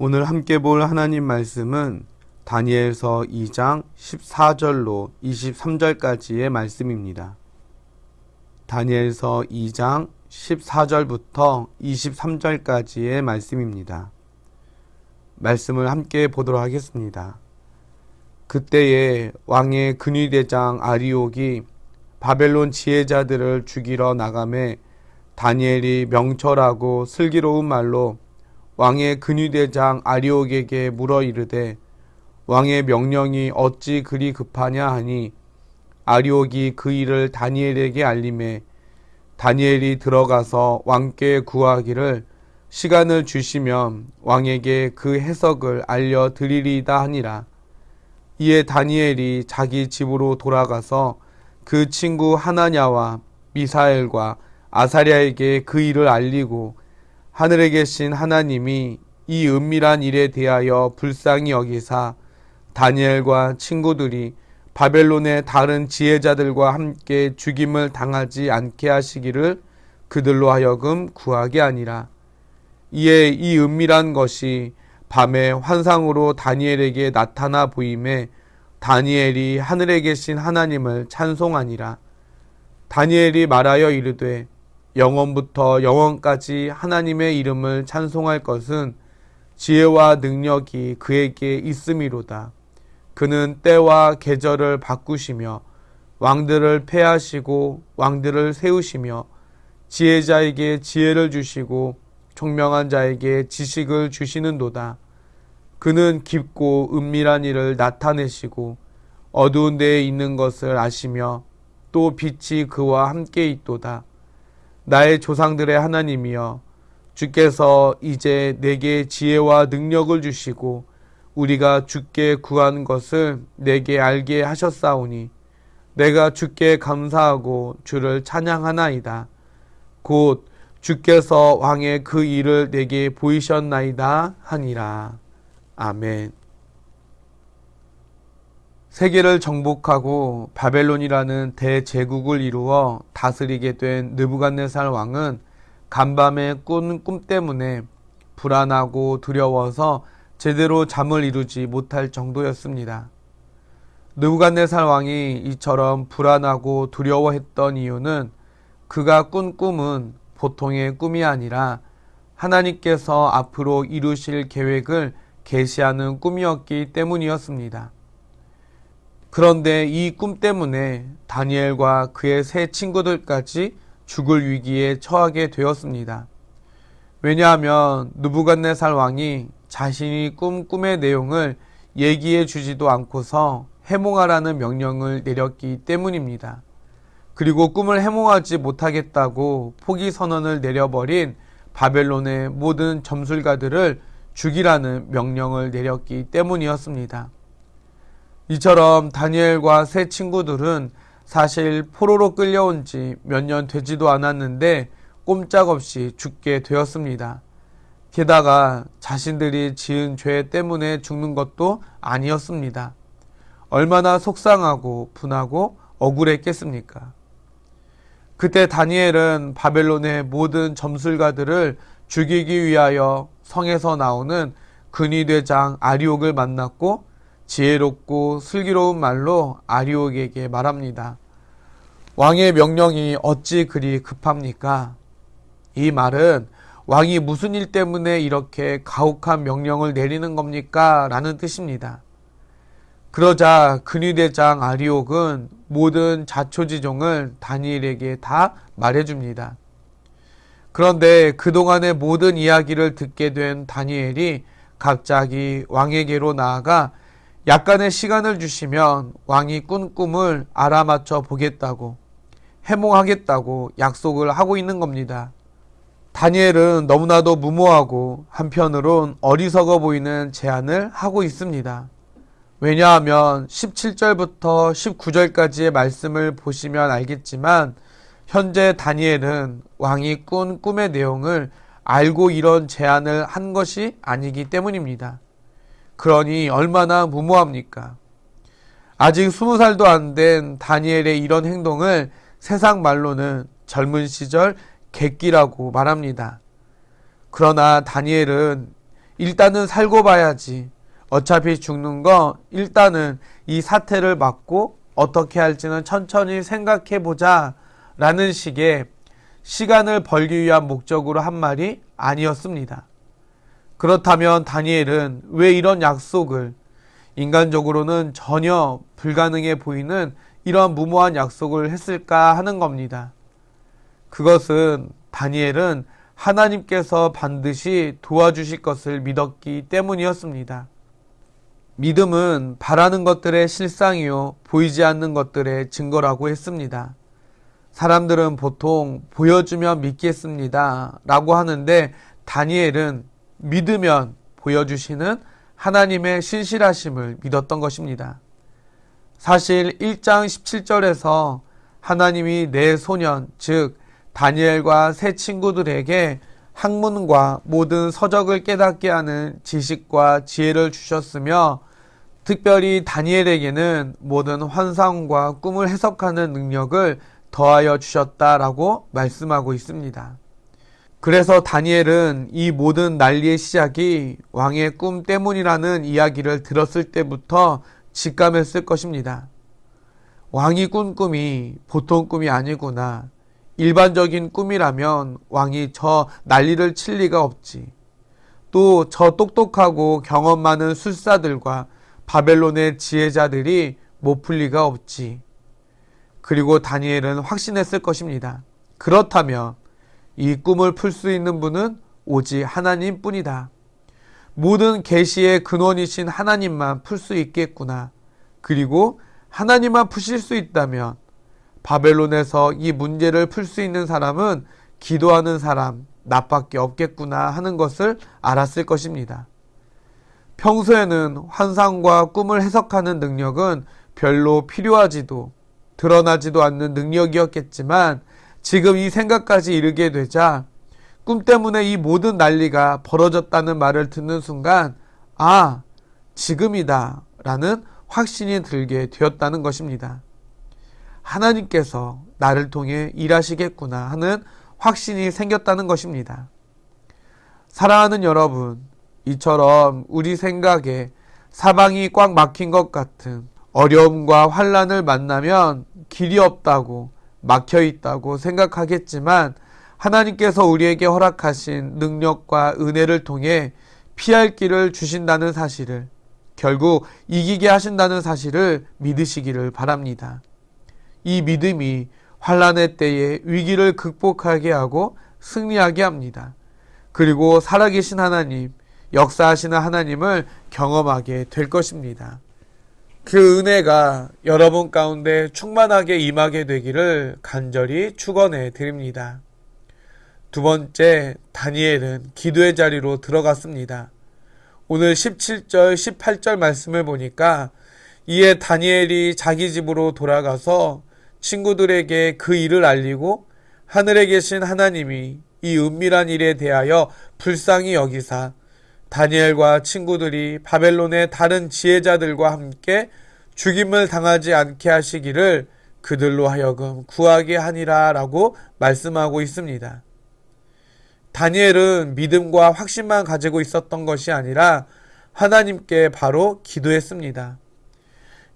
오늘 함께 볼 하나님 말씀은 다니엘서 2장 14절로 23절까지의 말씀입니다. 다니엘서 2장 14절부터 23절까지의 말씀입니다. 말씀을 함께 보도록 하겠습니다. 그때에 왕의 근위대장 아리옥이 바벨론 지혜자들을 죽이러 나가매 다니엘이 명철하고 슬기로운 말로 왕의 근위대장 아리옥에게 물어 이르되 왕의 명령이 어찌 그리 급하냐 하니 아리옥이 그 일을 다니엘에게 알림해 다니엘이 들어가서 왕께 구하기를 시간을 주시면 왕에게 그 해석을 알려드리리이다 하니라. 이에 다니엘이 자기 집으로 돌아가서 그 친구 하나냐와 미사엘과 아사랴에게 그 일을 알리고 하늘에 계신 하나님이 이 은밀한 일에 대하여 불쌍히 여기사 다니엘과 친구들이 바벨론의 다른 지혜자들과 함께 죽임을 당하지 않게 하시기를 그들로 하여금 구하게 하니라. 이에 이 은밀한 것이 밤에 환상으로 다니엘에게 나타나 보임에 다니엘이 하늘에 계신 하나님을 찬송하니라. 다니엘이 말하여 이르되 영원부터 영원까지 하나님의 이름을 찬송할 것은 지혜와 능력이 그에게 있음이로다. 그는 때와 계절을 바꾸시며 왕들을 패하시고 왕들을 세우시며 지혜자에게 지혜를 주시고 총명한 자에게 지식을 주시는도다. 그는 깊고 은밀한 일을 나타내시고 어두운 데에 있는 것을 아시며 또 빛이 그와 함께 있도다. 나의 조상들의 하나님이여, 주께서 이제 내게 지혜와 능력을 주시고 우리가 주께 구한 것을 내게 알게 하셨사오니 내가 주께 감사하고 주를 찬양하나이다. 곧 주께서 왕의 그 일을 내게 보이셨나이다 하니라. 아멘. 세계를 정복하고 바벨론이라는 대제국을 이루어 다스리게 된 느부갓네살 왕은 간밤에 꾼 꿈 때문에 불안하고 두려워서 제대로 잠을 이루지 못할 정도였습니다. 느부갓네살 왕이 이처럼 불안하고 두려워했던 이유는 그가 꾼 꿈은 보통의 꿈이 아니라 하나님께서 앞으로 이루실 계획을 계시하는 꿈이었기 때문이었습니다. 그런데 이 꿈 때문에 다니엘과 그의 세 친구들까지 죽을 위기에 처하게 되었습니다. 왜냐하면 느부갓네살 왕이 자신이 꿈의 내용을 얘기해 주지도 않고서 해몽하라는 명령을 내렸기 때문입니다. 그리고 꿈을 해몽하지 못하겠다고 포기 선언을 내려버린 바벨론의 모든 점술가들을 죽이라는 명령을 내렸기 때문이었습니다. 이처럼 다니엘과 세 친구들은 사실 포로로 끌려온 지 몇 년 되지도 않았는데 꼼짝없이 죽게 되었습니다. 게다가 자신들이 지은 죄 때문에 죽는 것도 아니었습니다. 얼마나 속상하고 분하고 억울했겠습니까? 그때 다니엘은 바벨론의 모든 점술가들을 죽이기 위하여 성에서 나오는 근위대장 아리옥을 만났고 지혜롭고 슬기로운 말로 아리옥에게 말합니다. 왕의 명령이 어찌 그리 급합니까? 이 말은 왕이 무슨 일 때문에 이렇게 가혹한 명령을 내리는 겁니까? 라는 뜻입니다. 그러자 근위대장 아리옥은 모든 자초지종을 다니엘에게 다 말해줍니다. 그런데 그동안의 모든 이야기를 듣게 된 다니엘이 갑자기 왕에게로 나아가 약간의 시간을 주시면 왕이 꾼 꿈을 알아맞혀 보겠다고, 해몽하겠다고 약속을 하고 있는 겁니다. 다니엘은 너무나도 무모하고 한편으론 어리석어 보이는 제안을 하고 있습니다. 왜냐하면 17절부터 19절까지의 말씀을 보시면 알겠지만 현재 다니엘은 왕이 꾼 꿈의 내용을 알고 이런 제안을 한 것이 아니기 때문입니다. 그러니 얼마나 무모합니까? 아직 20살도 안 된 다니엘의 이런 행동을 세상 말로는 젊은 시절 객기라고 말합니다. 그러나 다니엘은 일단은 살고 봐야지. 어차피 죽는 거 일단은 이 사태를 막고 어떻게 할지는 천천히 생각해 보자 라는 식의 시간을 벌기 위한 목적으로 한 말이 아니었습니다. 그렇다면 다니엘은 왜 이런 약속을, 인간적으로는 전혀 불가능해 보이는 이런 무모한 약속을 했을까 하는 겁니다. 그것은 다니엘은 하나님께서 반드시 도와주실 것을 믿었기 때문이었습니다. 믿음은 바라는 것들의 실상이요 보이지 않는 것들의 증거라고 했습니다. 사람들은 보통 보여주면 믿겠습니다 라고 하는데 다니엘은 믿으면 보여주시는 하나님의 신실하심을 믿었던 것입니다. 사실 1장 17절에서 하나님이 네 소년, 즉 다니엘과 세 친구들에게 학문과 모든 서적을 깨닫게 하는 지식과 지혜를 주셨으며 특별히 다니엘에게는 모든 환상과 꿈을 해석하는 능력을 더하여 주셨다라고 말씀하고 있습니다. 그래서 다니엘은 이 모든 난리의 시작이 왕의 꿈 때문이라는 이야기를 들었을 때부터 직감했을 것입니다. 왕이 꾼 꿈이 보통 꿈이 아니구나. 일반적인 꿈이라면 왕이 저 난리를 칠 리가 없지. 또 저 똑똑하고 경험 많은 술사들과 바벨론의 지혜자들이 못 풀 리가 없지. 그리고 다니엘은 확신했을 것입니다. 그렇다면 이 꿈을 풀 수 있는 분은 오직 하나님뿐이다. 모든 계시의 근원이신 하나님만 풀 수 있겠구나. 그리고 하나님만 푸실 수 있다면 바벨론에서 이 문제를 풀 수 있는 사람은 기도하는 사람 나밖에 없겠구나 하는 것을 알았을 것입니다. 평소에는 환상과 꿈을 해석하는 능력은 별로 필요하지도 드러나지도 않는 능력이었겠지만 지금 이 생각까지 이르게 되자 꿈 때문에 이 모든 난리가 벌어졌다는 말을 듣는 순간 아, 지금이다 라는 확신이 들게 되었다는 것입니다. 하나님께서 나를 통해 일하시겠구나 하는 확신이 생겼다는 것입니다. 사랑하는 여러분, 이처럼 우리 생각에 사방이 꽉 막힌 것 같은 어려움과 환난을 만나면 길이 없다고 막혀 있다고 생각하겠지만 하나님께서 우리에게 허락하신 능력과 은혜를 통해 피할 길을 주신다는 사실을, 결국 이기게 하신다는 사실을 믿으시기를 바랍니다. 이 믿음이 환난의 때에 위기를 극복하게 하고 승리하게 합니다. 그리고 살아계신 하나님, 역사하시는 하나님을 경험하게 될 것입니다. 그 은혜가 여러분 가운데 충만하게 임하게 되기를 간절히 축원해 드립니다. 두 번째, 다니엘은 기도의 자리로 들어갔습니다. 오늘 17절, 18절 말씀을 보니까 이에 다니엘이 자기 집으로 돌아가서 친구들에게 그 일을 알리고 하늘에 계신 하나님이 이 은밀한 일에 대하여 불쌍히 여기사 다니엘과 친구들이 바벨론의 다른 지혜자들과 함께 죽임을 당하지 않게 하시기를 그들로 하여금 구하게 하니라 라고 말씀하고 있습니다. 다니엘은 믿음과 확신만 가지고 있었던 것이 아니라 하나님께 바로 기도했습니다.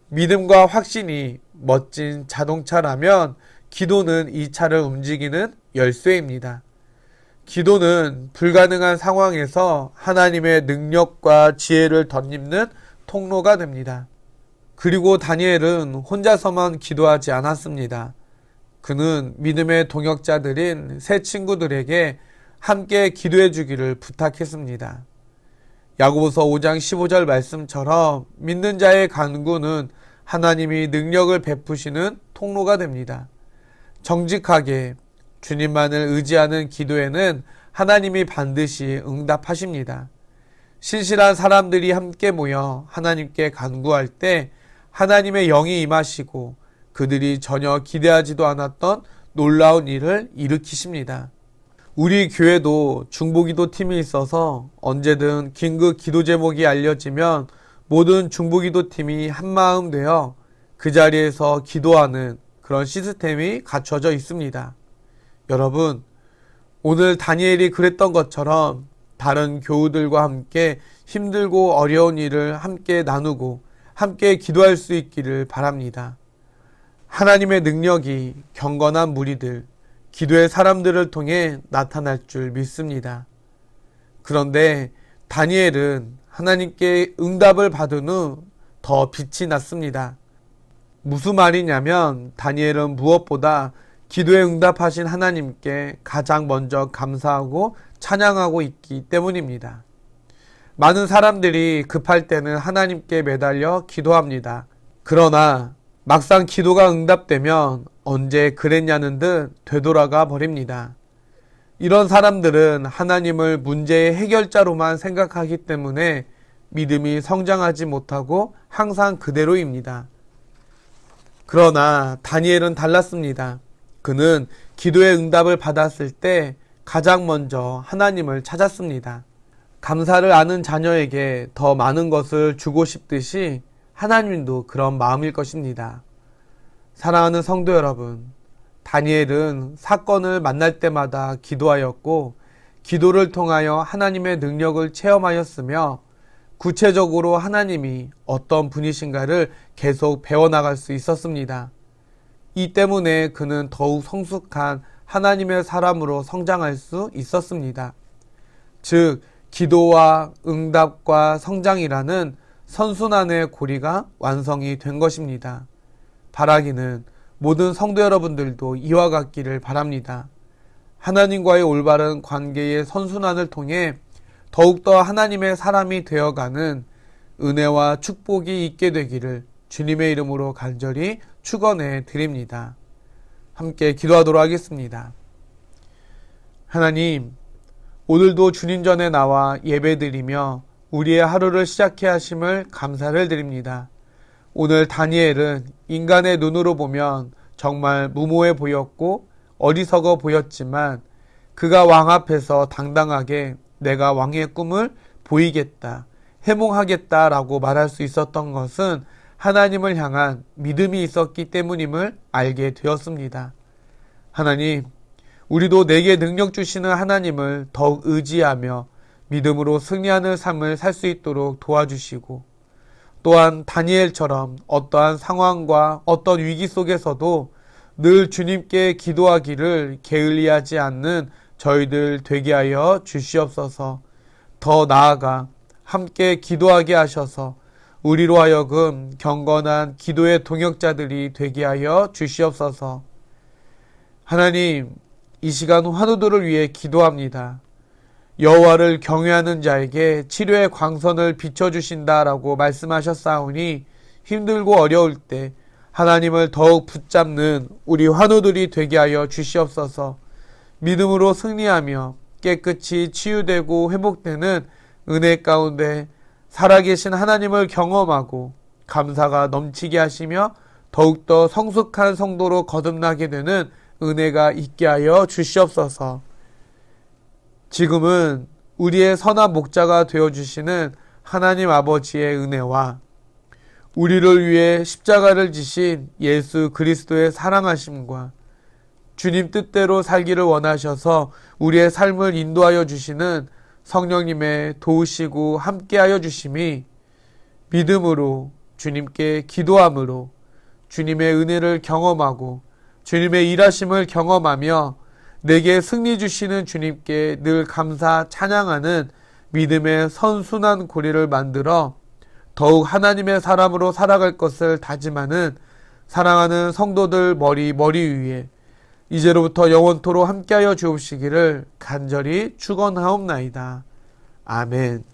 믿음과 확신이 멋진 자동차라면 기도는 이 차를 움직이는 열쇠입니다. 기도는 불가능한 상황에서 하나님의 능력과 지혜를 덧입는 통로가 됩니다. 그리고 다니엘은 혼자서만 기도하지 않았습니다. 그는 믿음의 동역자들인 세 친구들에게 함께 기도해 주기를 부탁했습니다. 야고보서 5장 15절 말씀처럼 믿는 자의 간구는 하나님이 능력을 베푸시는 통로가 됩니다. 정직하게 주님만을 의지하는 기도에는 하나님이 반드시 응답하십니다. 신실한 사람들이 함께 모여 하나님께 간구할 때 하나님의 영이 임하시고 그들이 전혀 기대하지도 않았던 놀라운 일을 일으키십니다. 우리 교회도 중보기도 팀이 있어서 언제든 긴급 기도 제목이 알려지면 모든 중보기도 팀이 한마음 되어 그 자리에서 기도하는 그런 시스템이 갖춰져 있습니다. 여러분, 오늘 다니엘이 그랬던 것처럼 다른 교우들과 함께 힘들고 어려운 일을 함께 나누고 함께 기도할 수 있기를 바랍니다. 하나님의 능력이 경건한 무리들, 기도의 사람들을 통해 나타날 줄 믿습니다. 그런데 다니엘은 하나님께 응답을 받은 후 더 빛이 났습니다. 무슨 말이냐면 다니엘은 무엇보다 기도에 응답하신 하나님께 가장 먼저 감사하고 찬양하고 있기 때문입니다. 많은 사람들이 급할 때는 하나님께 매달려 기도합니다. 그러나 막상 기도가 응답되면 언제 그랬냐는 듯 되돌아가 버립니다. 이런 사람들은 하나님을 문제의 해결자로만 생각하기 때문에 믿음이 성장하지 못하고 항상 그대로입니다. 그러나 다니엘은 달랐습니다. 그는 기도의 응답을 받았을 때 가장 먼저 하나님을 찾았습니다. 감사를 아는 자녀에게 더 많은 것을 주고 싶듯이 하나님도 그런 마음일 것입니다. 사랑하는 성도 여러분, 다니엘은 사건을 만날 때마다 기도하였고 기도를 통하여 하나님의 능력을 체험하였으며 구체적으로 하나님이 어떤 분이신가를 계속 배워나갈 수 있었습니다. 이 때문에 그는 더욱 성숙한 하나님의 사람으로 성장할 수 있었습니다. 즉, 기도와 응답과 성장이라는 선순환의 고리가 완성이 된 것입니다. 바라기는 모든 성도 여러분들도 이와 같기를 바랍니다. 하나님과의 올바른 관계의 선순환을 통해 더욱더 하나님의 사람이 되어가는 은혜와 축복이 있게 되기를 주님의 이름으로 간절히 축원해 드립니다. 함께 기도하도록 하겠습니다. 하나님, 오늘도 주님 전에 나와 예배드리며 우리의 하루를 시작해 하심을 감사를 드립니다. 오늘 다니엘은 인간의 눈으로 보면 정말 무모해 보였고 어리석어 보였지만 그가 왕 앞에서 당당하게 내가 왕의 꿈을 보이겠다, 해몽하겠다라고 말할 수 있었던 것은 하나님을 향한 믿음이 있었기 때문임을 알게 되었습니다. 하나님, 우리도 내게 능력 주시는 하나님을 더욱 의지하며 믿음으로 승리하는 삶을 살 수 있도록 도와주시고 또한 다니엘처럼 어떠한 상황과 어떤 위기 속에서도 늘 주님께 기도하기를 게을리하지 않는 저희들 되게 하여 주시옵소서. 더 나아가 함께 기도하게 하셔서 우리로 하여금 경건한 기도의 동역자들이 되게 하여 주시옵소서. 하나님, 이 시간 환우들을 위해 기도합니다. 여호와를 경외하는 자에게 치료의 광선을 비춰주신다라고 말씀하셨사오니 힘들고 어려울 때 하나님을 더욱 붙잡는 우리 환우들이 되게 하여 주시옵소서. 믿음으로 승리하며 깨끗이 치유되고 회복되는 은혜 가운데 살아계신 하나님을 경험하고 감사가 넘치게 하시며 더욱더 성숙한 성도로 거듭나게 되는 은혜가 있게 하여 주시옵소서. 지금은 우리의 선한 목자가 되어주시는 하나님 아버지의 은혜와 우리를 위해 십자가를 지신 예수 그리스도의 사랑하심과 주님 뜻대로 살기를 원하셔서 우리의 삶을 인도하여 주시는 성령님의 도우시고 함께하여 주심이 믿음으로 주님께 기도함으로 주님의 은혜를 경험하고 주님의 일하심을 경험하며 내게 승리 주시는 주님께 늘 감사 찬양하는 믿음의 선순환 고리를 만들어 더욱 하나님의 사람으로 살아갈 것을 다짐하는 사랑하는 성도들 머리 위에 이제로부터 영원토록 함께하여 주옵시기를 간절히 축원하옵나이다. 아멘.